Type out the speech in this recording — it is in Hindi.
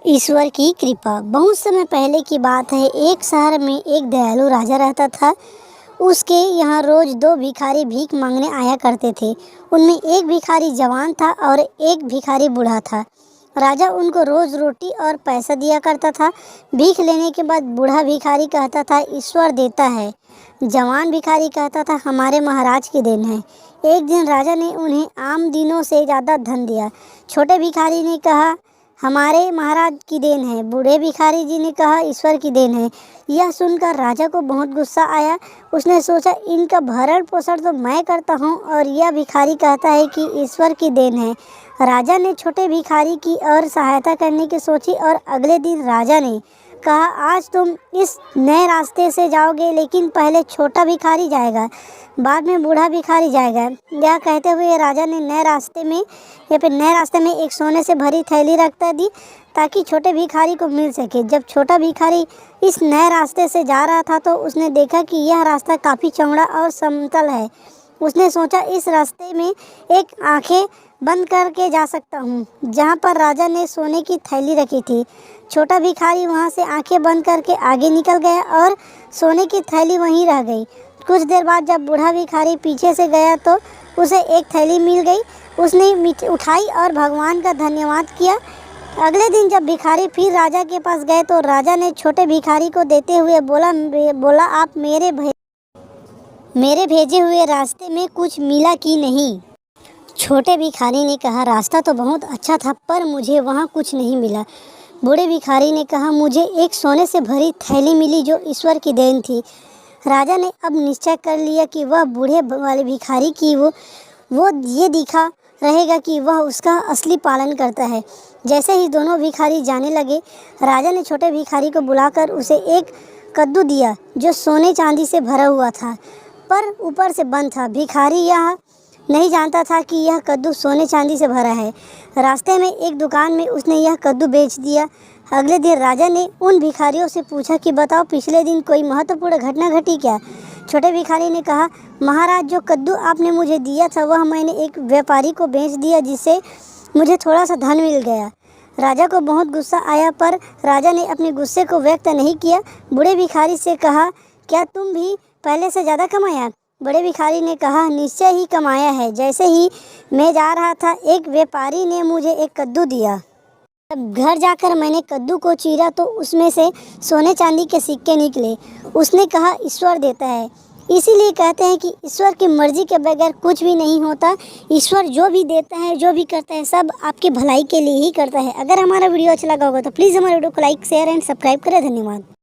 ईश्वर की कृपा। बहुत समय पहले की बात है। एक शहर में एक दयालु राजा रहता था। उसके यहाँ रोज दो भिखारी भीख मांगने आया करते थे। उनमें एक भिखारी जवान था और एक भिखारी बूढ़ा था। राजा उनको रोज रोटी और पैसा दिया करता था। भीख लेने के बाद बूढ़ा भिखारी कहता था, ईश्वर देता है। जवान भिखारी कहता था, हमारे महाराज की देन है। एक दिन राजा ने उन्हें आम दिनों से ज़्यादा धन दिया। छोटे भिखारी ने कहा, हमारे महाराज की देन है। बूढ़े भिखारी जी ने कहा, ईश्वर की देन है। यह सुनकर राजा को बहुत गुस्सा आया। उसने सोचा, इनका भरण पोषण तो मैं करता हूँ और यह भिखारी कहता है कि ईश्वर की देन है। राजा ने छोटे भिखारी की और सहायता करने की सोची और अगले दिन राजा ने कहा, आज तुम इस नए रास्ते से जाओगे, लेकिन पहले छोटा भिखारी जाएगा, बाद में बूढ़ा भिखारी जाएगा। यह कहते हुए राजा ने नए रास्ते में एक सोने से भरी थैली रखता दी ताकि छोटे भिखारी को मिल सके। जब छोटा भिखारी इस नए रास्ते से जा रहा था तो उसने देखा कि यह रास्ता काफ़ी चौड़ा और समतल है। उसने सोचा, इस रास्ते में एक आंखें बंद करके जा सकता हूँ, जहाँ पर राजा ने सोने की थैली रखी थी। छोटा भिखारी वहाँ से आंखें बंद करके आगे निकल गया और सोने की थैली वहीं रह गई। कुछ देर बाद जब बूढ़ा भिखारी पीछे से गया तो उसे एक थैली मिल गई। उसने उठाई और भगवान का धन्यवाद किया। अगले दिन जब भिखारी फिर राजा के पास गए तो राजा ने छोटे भिखारी को देते हुए बोला, आप मेरे भेजे हुए रास्ते में कुछ मिला कि नहीं? छोटे भिखारी ने कहा, रास्ता तो बहुत अच्छा था, पर मुझे वहाँ कुछ नहीं मिला। बूढ़े भिखारी ने कहा, मुझे एक सोने से भरी थैली मिली जो ईश्वर की देन थी। राजा ने अब निश्चय कर लिया कि वह बूढ़े वाले भिखारी की वो ये दिखा रहेगा कि वह उसका असली पालन करता है। जैसे ही दोनों भिखारी जाने लगे, राजा ने छोटे भिखारी को बुलाकर उसे एक कद्दू दिया जो सोने चांदी से भरा हुआ था, पर ऊपर से बंद था। भिखारी यह नहीं जानता था कि यह कद्दू सोने चांदी से भरा है। रास्ते में एक दुकान में उसने यह कद्दू बेच दिया। अगले दिन राजा ने उन भिखारियों से पूछा कि बताओ, पिछले दिन कोई महत्वपूर्ण घटना घटी क्या? छोटे भिखारी ने कहा, महाराज, जो कद्दू आपने मुझे दिया था वह मैंने एक व्यापारी को बेच दिया, जिससे मुझे थोड़ा सा धन मिल गया। राजा को बहुत गुस्सा आया, पर राजा ने अपने गुस्से को व्यक्त नहीं किया। बूढ़े भिखारी से कहा, क्या तुम भी पहले से ज़्यादा कमाया? बड़े भिखारी ने कहा, निश्चय ही कमाया है। जैसे ही मैं जा रहा था, एक व्यापारी ने मुझे एक कद्दू दिया। जब घर जाकर मैंने कद्दू को चीरा तो उसमें से सोने चांदी के सिक्के निकले। उसने कहा, ईश्वर देता है। इसीलिए कहते हैं कि ईश्वर की मर्जी के बगैर कुछ भी नहीं होता। ईश्वर जो भी देता है, जो भी करता है, सब आपकी भलाई के लिए ही करता है। अगर हमारा वीडियो अच्छा लगा होगा तो प्लीज़ हमारे वीडियो को लाइक, शेयर एंड सब्सक्राइब करें। धन्यवाद।